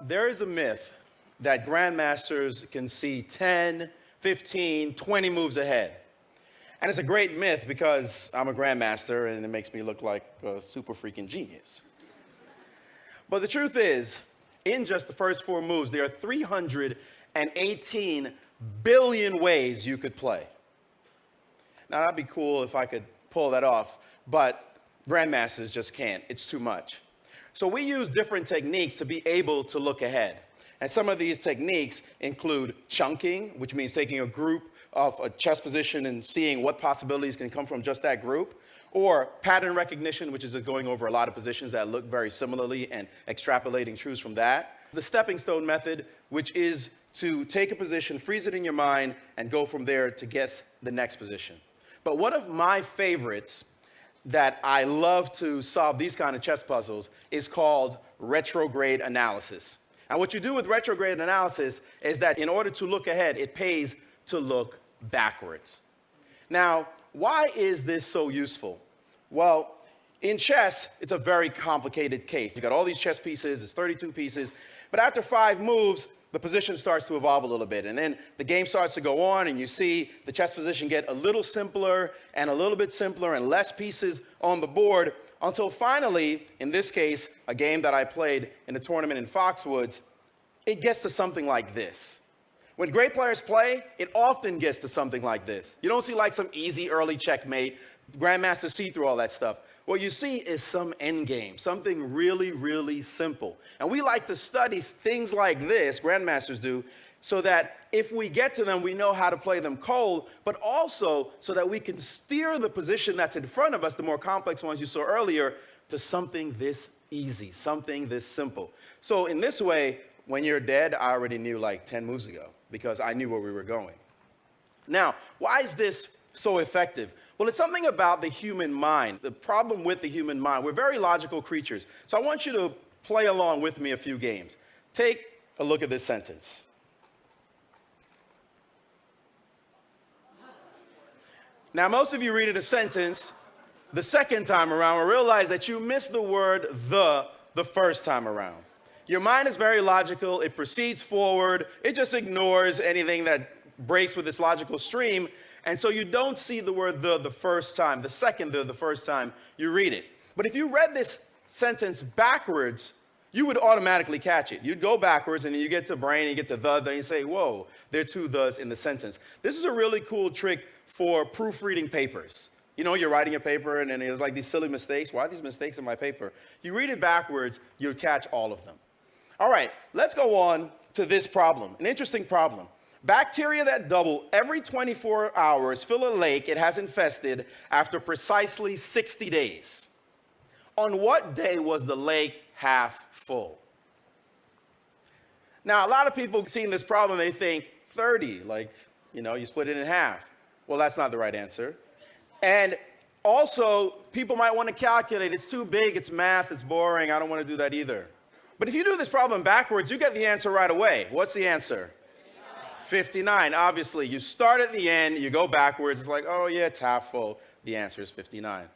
there is a myth that grandmasters can see 10, 15, 20 moves ahead. And it's a great myth because I'm a grandmaster and it makes me look like a super freaking genius. But the truth is, in just the first 4 moves, there are 318 billion ways you could play. Now, that'd be cool if I could pull that off, but grandmasters just can't. It's too much. So we use different techniques to be able to look ahead. And some of these techniques include chunking, which means taking a group of a chess position and seeing what possibilities can come from just that group, or pattern recognition, which is just going over a lot of positions that look very similarly and extrapolating truths from that. The stepping stone method, which is to take a position, freeze it in your mind, and go from there to guess the next position. But one of my favorites that I love to solve these kind of chess puzzles is called retrograde analysis. And what you do with retrograde analysis is that in order to look ahead, it pays to look backwards. Now, why is this so useful? Well, in chess, it's a very complicated case. You got all these chess pieces, it's 32 pieces, but after 5 moves, the position starts to evolve a little bit. And then the game starts to go on, and you see the chess position get a little simpler and a little bit simpler and less pieces on the board until finally, in this case, a game that I played in a tournament in Foxwoods, it gets to something like this. When great players play, it often gets to something like this. You don't see like some easy early checkmate. Grandmasters see through all that stuff. What you see is some end game, something really, really simple. And we like to study things like this, grandmasters do, so that if we get to them, we know how to play them cold, but also so that we can steer the position that's in front of us, the more complex ones you saw earlier, to something this easy, something this simple. So in this way, when you're dead, I already knew like 10 moves ago because I knew where we were going. Now, why is this so effective? Well, it's something about the human mind. The problem with the human mind, we're very logical creatures. So I want you to play along with me a few games. Take a look at this sentence. Now, most of you read a sentence the second time around and realize that you missed the word the first time around. Your mind is very logical. It proceeds forward. It just ignores anything that breaks with its logical stream. And so you don't see the word the first time, the second the first time you read it. But if you read this sentence backwards, you would automatically catch it. You'd go backwards and then you get to brain, you get to then you say, whoa, there are 2 thes in the sentence. This is a really cool trick for proofreading papers. You know, you're writing a paper and then there's like these silly mistakes. Why are these mistakes in my paper? You read it backwards, you'll catch all of them. All right, let's go on to this problem, an interesting problem. Bacteria that double every 24 hours fill a lake it has infested after precisely 60 days. On what day was the lake half full? Now, a lot of people seeing this problem, they think 30, like, you know, you split it in half. Well, that's not the right answer. And also, people might want to calculate. It's too big, it's math, it's boring. I don't want to do that either. But if you do this problem backwards, you get the answer right away. What's the answer? 59. Obviously, you start at the end, you go backwards. It's like, oh, yeah, it's half full. The answer is 59.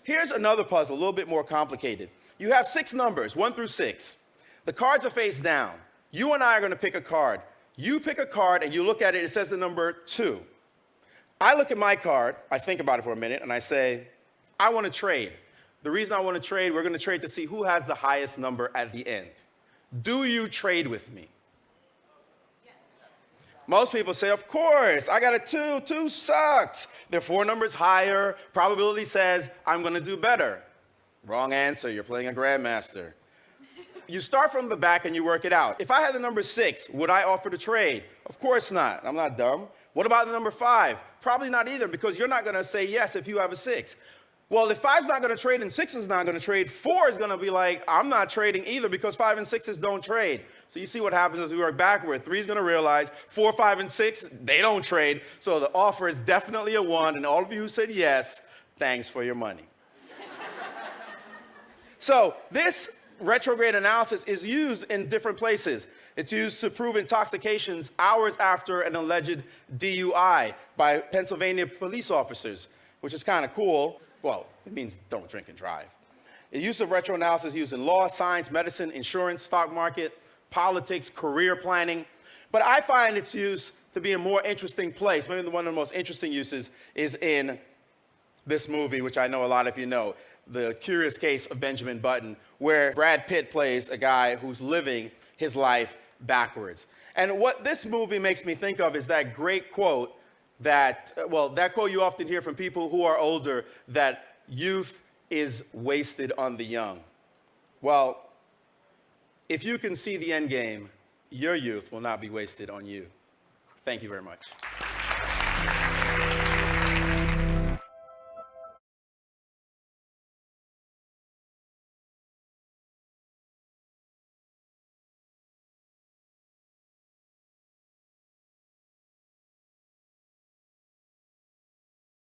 Here's another puzzle, a little bit more complicated. You have 6 numbers, 1 through 6. The cards are face down. You and I are going to pick a card. You pick a card, and you look at it. It says the number 2. I look at my card. I think about it for a minute, and I say, I want to trade. The reason I want to trade, we're going to trade to see who has the highest number at the end. Do you trade with me? Yes. Most people say, of course, I got a 2. 2 sucks. They're 4 numbers higher. Probability says I'm going to do better. Wrong answer. You're playing a grandmaster. You start from the back and you work it out. If I had the number 6, would I offer to trade? Of course not. I'm not dumb. What about the number 5? Probably not either, because you're not going to say yes if you have a 6. Well, if 5's not going to trade and 6 is not going to trade, 4 is going to be like, I'm not trading either because 5 and 6s don't trade. So you see what happens as we work backward. 3 is going to realize 4, 5, and 6, they don't trade. So the offer is definitely a 1. And all of you who said yes, thanks for your money. So this retrograde analysis is used in different places. It's used to prove intoxications hours after an alleged DUI by Pennsylvania police officers, which is kind of cool. Well, it means don't drink and drive. The use of retroanalysis is used in law, science, medicine, insurance, stock market, politics, career planning. But I find its use to be a more interesting place. Maybe one of the most interesting uses is in this movie, which I know a lot of you know, The Curious Case of Benjamin Button, where Brad Pitt plays a guy who's living his life backwards. And what this movie makes me think of is that great quote that quote you often hear from people who are older, that youth is wasted on the young. Well, if you can see the end game, your youth will not be wasted on you. Thank you very much.